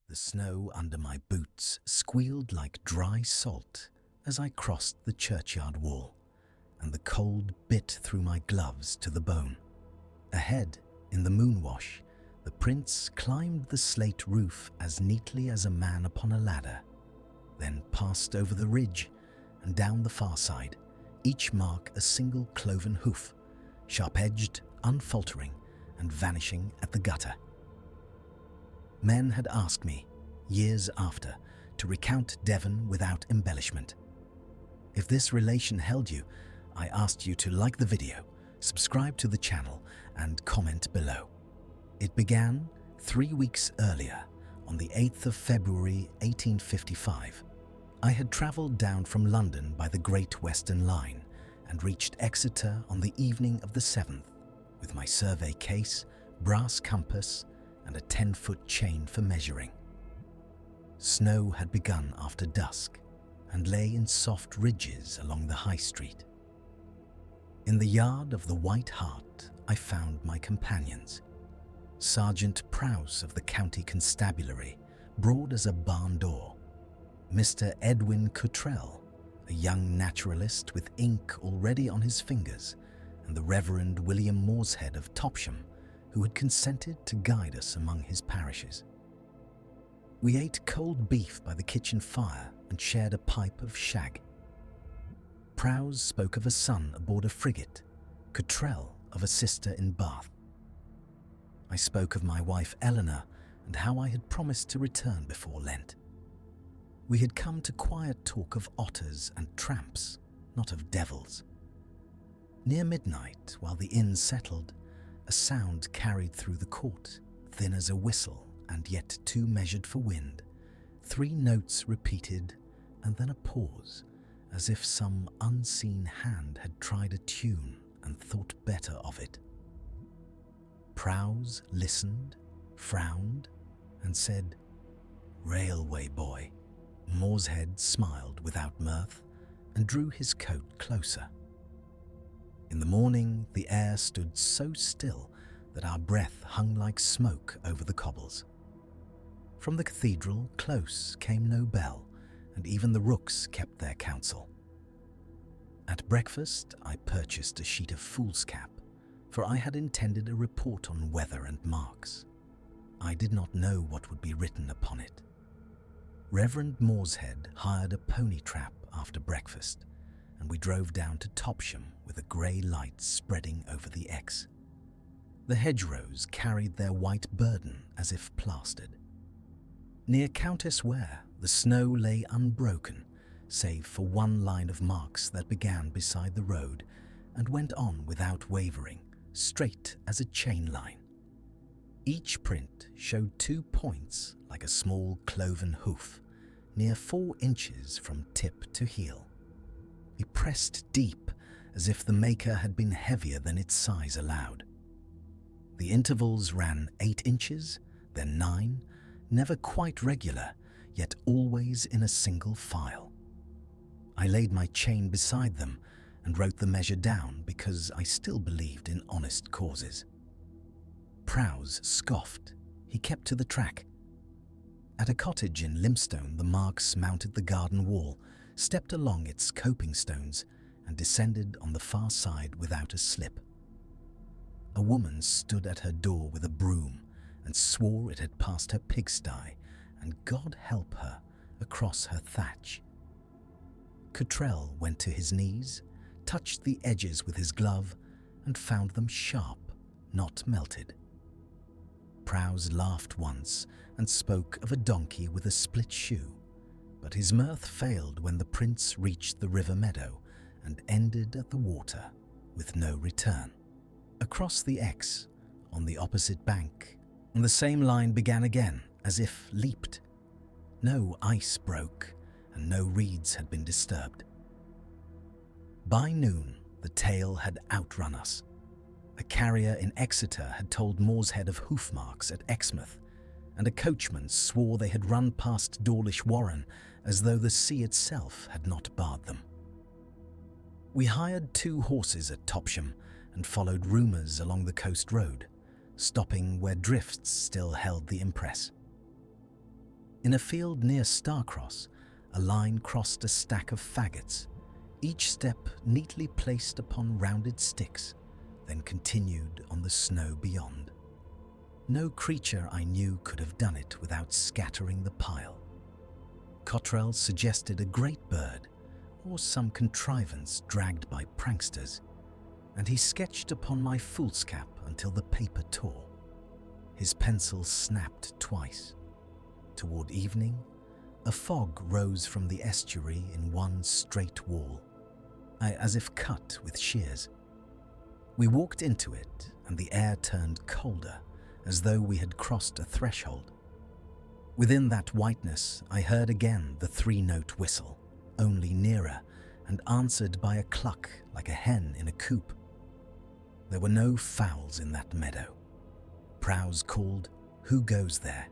The snow under my boots squealed like dry salt as I crossed the churchyard wall, and the cold bit through my gloves to the bone. Ahead, in the moonwash, the prince climbed the slate roof as neatly as a man upon a ladder, then passed over the ridge and down the far side, each mark a single cloven hoof, sharp-edged, unfaltering, and vanishing at the gutter. Men had asked me, years after, to recount Devon without embellishment. If this relation held you, I asked you to like the video, subscribe to the channel, and comment below. It began 3 weeks earlier, on the 8th of February 1855. I had travelled down from London by the Great Western Line and reached Exeter on the evening of the 7th, with my survey case, brass compass, and a 10-foot chain for measuring. Snow had begun after dusk and lay in soft ridges along the high street. In the yard of the White Hart, I found my companions. Sergeant Prowse of the County Constabulary, broad as a barn door. Mr. Edwin Cottrell, a young naturalist with ink already on his fingers, and the Reverend William Morshead of Topsham, who had consented to guide us among his parishes. We ate cold beef by the kitchen fire and shared a pipe of shag. Prowse spoke of a son aboard a frigate, Cottrell of a sister in Bath. I spoke of my wife Eleanor and how I had promised to return before Lent. We had come to quiet talk of otters and tramps, not of devils. Near midnight, while the inn settled, a sound carried through the court, thin as a whistle and yet too measured for wind. 3 notes repeated, and then a pause, as if some unseen hand had tried a tune and thought better of it. Prowse listened, frowned, and said, "Railway boy." Morshead smiled without mirth and drew his coat closer. In the morning, the air stood so still that our breath hung like smoke over the cobbles. From the cathedral close came no bell, and even the rooks kept their counsel. At breakfast, I purchased a sheet of foolscap, for I had intended a report on weather and marks. I did not know what would be written upon it. Reverend Morshead hired a pony trap after breakfast, and we drove down to Topsham with a grey light spreading over the Exe. The hedgerows carried their white burden as if plastered. Near Countess Ware, the snow lay unbroken, save for one line of marks that began beside the road and went on without wavering, straight as a chain line. Each print showed 2 points like a small cloven hoof, near 4 inches from tip to heel. We pressed deep, as if the maker had been heavier than its size allowed. The intervals ran 8 inches, then 9, never quite regular, yet always in a single file. I laid my chain beside them and wrote the measure down because I still believed in honest causes. Prowse scoffed. He kept to the track. At a cottage in Limstone, the marks mounted the garden wall, stepped along its coping stones, and descended on the far side without a slip. A woman stood at her door with a broom and swore it had passed her pigsty, and God help her, across her thatch. Cottrell went to his knees, touched the edges with his glove, and found them sharp, not melted. Prowse laughed once and spoke of a donkey with a split shoe, but his mirth failed when the prince reached the river meadow and ended at the water, with no return. Across the Exe, on the opposite bank, and the same line began again, as if leaped. No ice broke, and no reeds had been disturbed. By noon, the tale had outrun us. A carrier in Exeter had told Morshead of hoof marks at Exmouth, and a coachman swore they had run past Dawlish Warren as though the sea itself had not barred them. We hired 2 horses at Topsham and followed rumours along the coast road, stopping where drifts still held the impress. In a field near Starcross, a line crossed a stack of faggots, each step neatly placed upon rounded sticks, then continued on the snow beyond. No creature I knew could have done it without scattering the pile. Cottrell suggested a great bird, or some contrivance dragged by pranksters, and he sketched upon my foolscap until the paper tore. His pencil snapped twice. Toward evening, a fog rose from the estuary in one straight wall, as if cut with shears. We walked into it, and the air turned colder, as though we had crossed a threshold. Within that whiteness, I heard again the three-note whistle, only nearer, and answered by a cluck like a hen in a coop. There were no fowls in that meadow. Prowse called, "Who goes there?"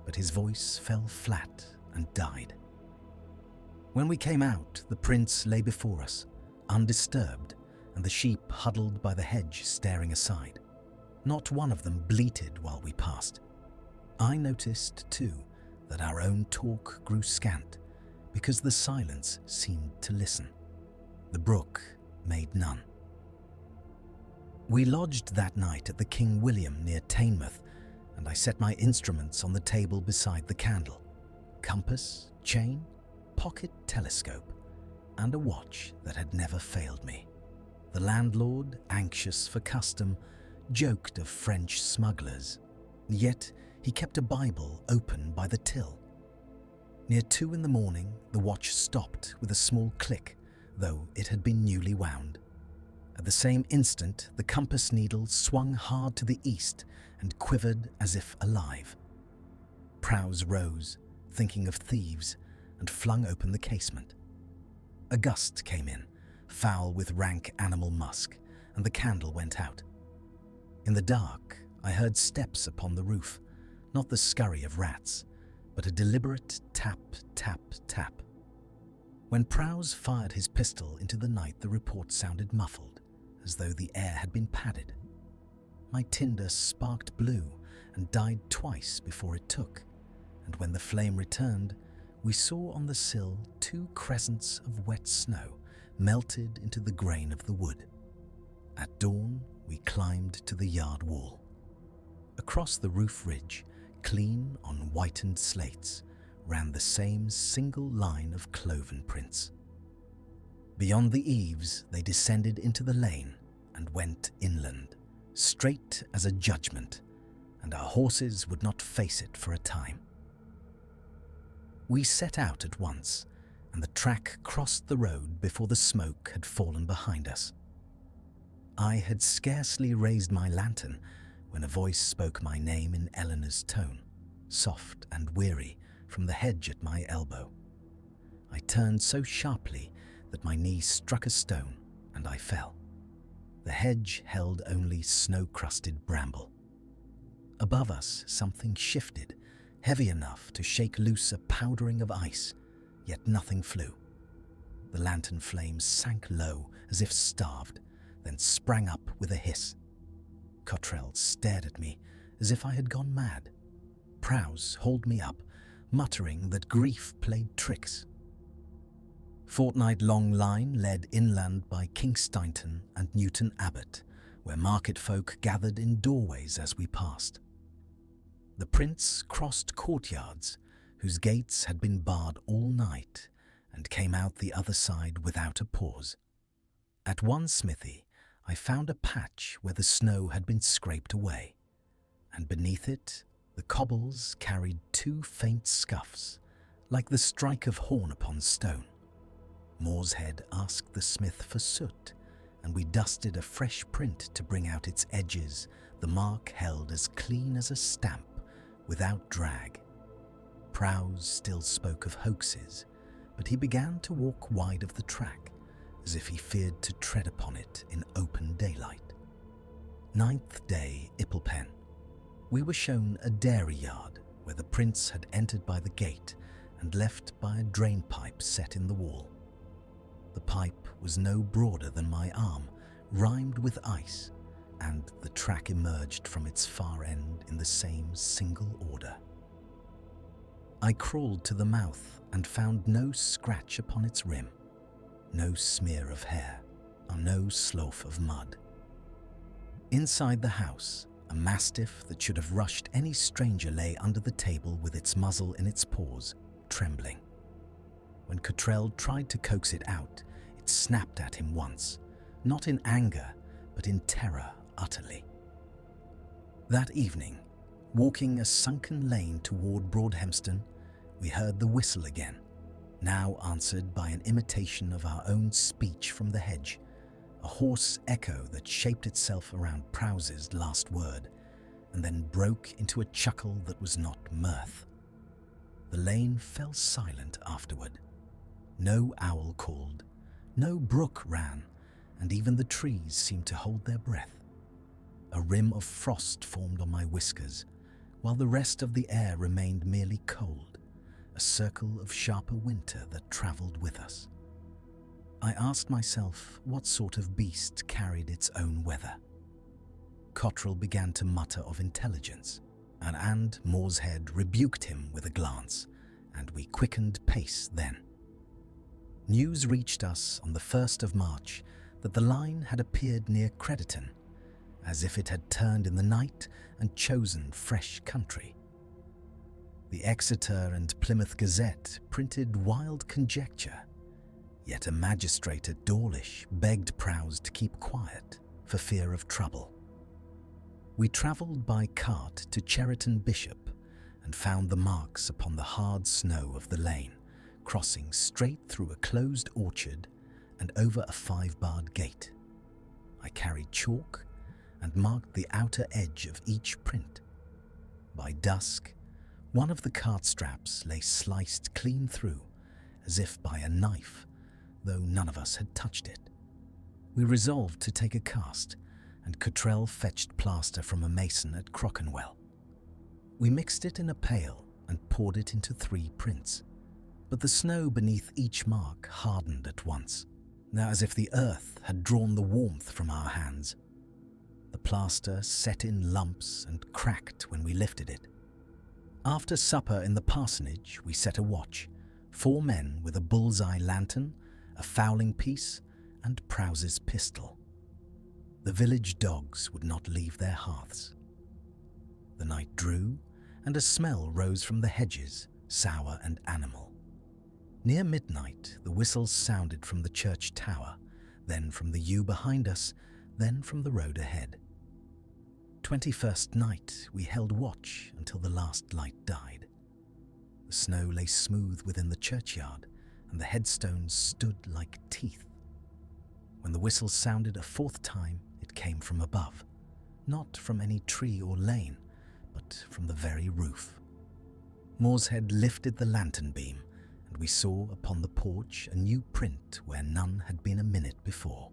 but his voice fell flat and died. When we came out, the prince lay before us, undisturbed, and the sheep huddled by the hedge staring aside. Not one of them bleated while we passed. I noticed, too, that our own talk grew scant, because the silence seemed to listen. The brook made none. We lodged that night at the King William near Teignmouth, and I set my instruments on the table beside the candle. Compass, chain, pocket telescope, and a watch that had never failed me. The landlord, anxious for custom, joked of French smugglers, yet he kept a Bible open by the till. Near 2 a.m, the watch stopped with a small click, though it had been newly wound. At the same instant, the compass needle swung hard to the east and quivered as if alive. Prowse rose, thinking of thieves, and flung open the casement. A gust came in, foul with rank animal musk, and the candle went out. In the dark, I heard steps upon the roof, not the scurry of rats, but a deliberate tap, tap, tap. When Prowse fired his pistol into the night, the report sounded muffled, as though the air had been padded. My tinder sparked blue and died twice before it took, and when the flame returned, we saw on the sill 2 crescents of wet snow melted into the grain of the wood. At dawn, we climbed to the yard wall. Across the roof ridge, clean on whitened slates, ran the same single line of cloven prints. Beyond the eaves, they descended into the lane and went inland, straight as a judgment, and our horses would not face it for a time. We set out at once, and the track crossed the road before the smoke had fallen behind us. I had scarcely raised my lantern when a voice spoke my name in Eleanor's tone, soft and weary, from the hedge at my elbow. I turned so sharply that my knee struck a stone and I fell. The hedge held only snow-crusted bramble. Above us, something shifted, heavy enough to shake loose a powdering of ice, yet nothing flew. The lantern flames sank low as if starved, then sprang up with a hiss. Cottrell stared at me as if I had gone mad. Prowse hauled me up, muttering that grief played tricks. Fortnight-long line led inland by Kingsteinton and Newton Abbot, where market folk gathered in doorways as we passed. The prince crossed courtyards, whose gates had been barred all night, and came out the other side without a pause. At one smithy, I found a patch where the snow had been scraped away, and beneath it, the cobbles carried 2 faint scuffs, like the strike of horn upon stone. Morshead asked the smith for soot, and we dusted a fresh print to bring out its edges, the mark held as clean as a stamp, without drag. Prowse still spoke of hoaxes, but he began to walk wide of the track, as if he feared to tread upon it in open daylight. 9th day, Ipplepen. We were shown a dairy yard where the prince had entered by the gate and left by a drain pipe set in the wall. The pipe was no broader than my arm, rimed with ice, and the track emerged from its far end in the same single order. I crawled to the mouth and found no scratch upon its rim, no smear of hair, or no slough of mud. Inside the house, a mastiff that should have rushed any stranger lay under the table with its muzzle in its paws, trembling. When Cottrell tried to coax it out, it snapped at him once, not in anger, but in terror utterly. That evening, walking a sunken lane toward Broadhemston, we heard the whistle again, now answered by an imitation of our own speech from the hedge, a hoarse echo that shaped itself around Prowse's last word, and then broke into a chuckle that was not mirth. The lane fell silent afterward. No owl called, no brook ran, and even the trees seemed to hold their breath. A rim of frost formed on my whiskers, while the rest of the air remained merely cold, a circle of sharper winter that travelled with us. I asked myself what sort of beast carried its own weather. Cottrell began to mutter of intelligence, and Morshead rebuked him with a glance, and we quickened pace then. News reached us on the 1st of March that the line had appeared near Crediton, as if it had turned in the night and chosen fresh country. The Exeter and Plymouth Gazette printed wild conjecture, yet a magistrate at Dawlish begged Prowse to keep quiet for fear of trouble. We travelled by cart to Cheriton Bishop and found the marks upon the hard snow of the lane, crossing straight through a closed orchard and over a 5-barred gate. I carried chalk and marked the outer edge of each print. By dusk, one of the cart straps lay sliced clean through, as if by a knife, though none of us had touched it. We resolved to take a cast, and Cottrell fetched plaster from a mason at Crockenwell. We mixed it in a pail and poured it into 3 prints, but the snow beneath each mark hardened at once, now as if the earth had drawn the warmth from our hands. The plaster set in lumps and cracked when we lifted it. After supper in the parsonage, we set a watch, 4 men with a bull's-eye lantern, a fowling piece, and Prowse's pistol. The village dogs would not leave their hearths. The night drew, and a smell rose from the hedges, sour and animal. Near midnight, the whistles sounded from the church tower, then from the yew behind us, then from the road ahead. 21st night, we held watch until the last light died. The snow lay smooth within the churchyard, and the headstones stood like teeth. When the whistle sounded a 4th time, it came from above, not from any tree or lane, but from the very roof. Morshead lifted the lantern beam, and we saw upon the porch a new print where none had been a minute before.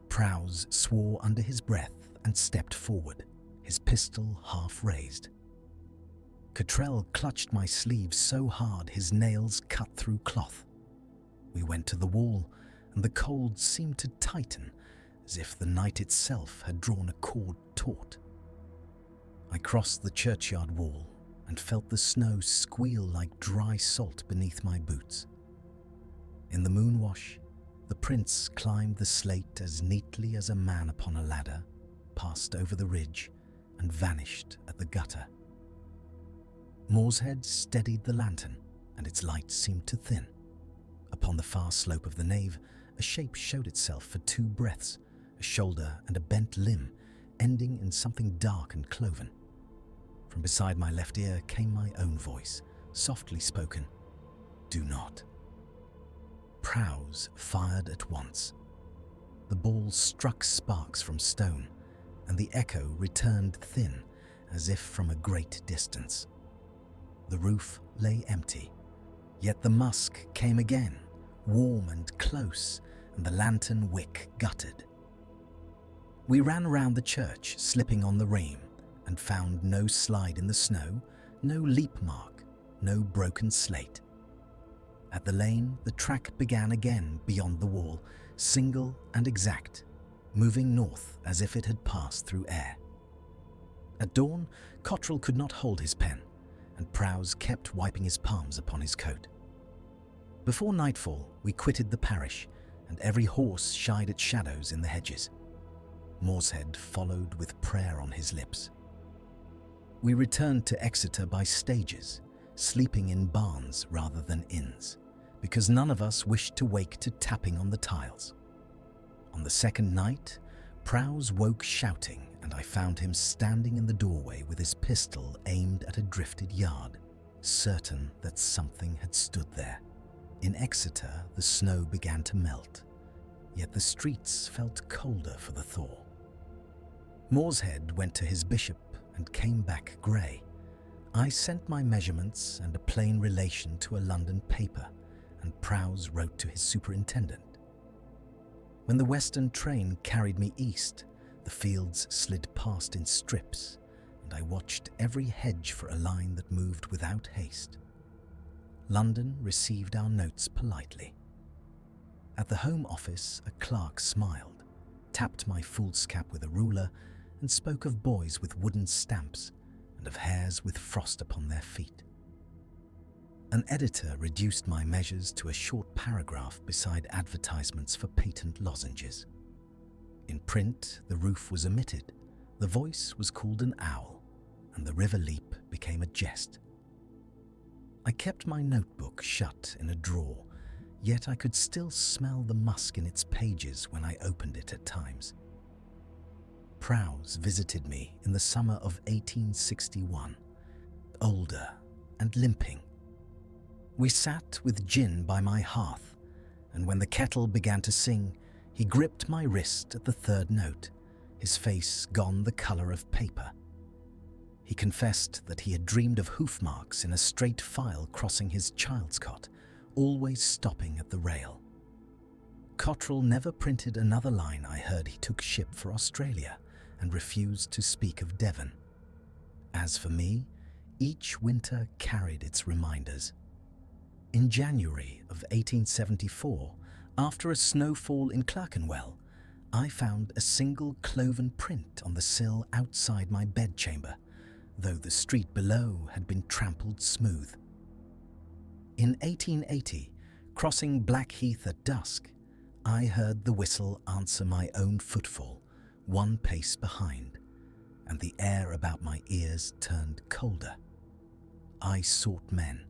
Prowse swore under his breath and stepped forward, his pistol half raised. Cottrell clutched my sleeve so hard his nails cut through cloth. We went to the wall, and the cold seemed to tighten, as if the night itself had drawn a cord taut. I crossed the churchyard wall and felt the snow squeal like dry salt beneath my boots. In the moonwash, the prince climbed the slate as neatly as a man upon a ladder, passed over the ridge, and vanished at the gutter. Morshead steadied the lantern, and its light seemed to thin. Upon the far slope of the nave, a shape showed itself for 2 breaths, a shoulder and a bent limb, ending in something dark and cloven. From beside my left ear came my own voice, softly spoken, "Do not." Prowse fired at once. The ball struck sparks from stone, and the echo returned thin, as if from a great distance. The roof lay empty, yet the musk came again, warm and close, and the lantern wick guttered. We ran round the church, slipping on the ream, and found no slide in the snow, no leap mark, no broken slate. At the lane, the track began again beyond the wall, single and exact, moving north as if it had passed through air. At dawn, Cottrell could not hold his pen, and Prowse kept wiping his palms upon his coat. Before nightfall, we quitted the parish, and every horse shied at shadows in the hedges. Morshead followed with prayer on his lips. We returned to Exeter by stages, sleeping in barns rather than inns, because none of us wished to wake to tapping on the tiles. On the second night, Prowse woke shouting, and I found him standing in the doorway with his pistol aimed at a drifted yard, certain that something had stood there. In Exeter, the snow began to melt, yet the streets felt colder for the thaw. Morshead went to his bishop and came back grey. I sent my measurements and a plain relation to a London paper, and Prowse wrote to his superintendent. When the western train carried me east, the fields slid past in strips, and I watched every hedge for a line that moved without haste. London received our notes politely. At the Home Office, a clerk smiled, tapped my foolscap with a ruler, and spoke of boys with wooden stamps and of hares with frost upon their feet. An editor reduced my measures to a short paragraph beside advertisements for patent lozenges. In print, the roof was omitted, the voice was called an owl, and the river leap became a jest. I kept my notebook shut in a drawer, yet I could still smell the musk in its pages when I opened it at times. Prowse visited me in the summer of 1861, older and limping. We sat with gin by my hearth, and when the kettle began to sing, he gripped my wrist at the third note, his face gone the colour of paper. He confessed that he had dreamed of hoof marks in a straight file crossing his child's cot, always stopping at the rail. Cottrell never printed another line. I heard he took ship for Australia and refused to speak of Devon. As for me, each winter carried its reminders. In January of 1874, after a snowfall in Clerkenwell, I found a single cloven print on the sill outside my bedchamber, though the street below had been trampled smooth. In 1880, crossing Blackheath at dusk, I heard the whistle answer my own footfall, one pace behind, and the air about my ears turned colder. I sought men,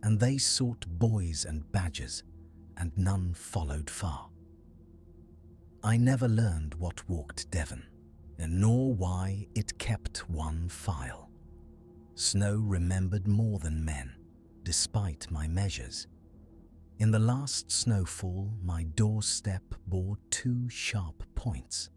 and they sought boys and badgers, and none followed far. I never learned what walked Devon, nor why it kept one file. Snow remembered more than men, despite my measures. In the last snowfall, my doorstep bore two sharp points.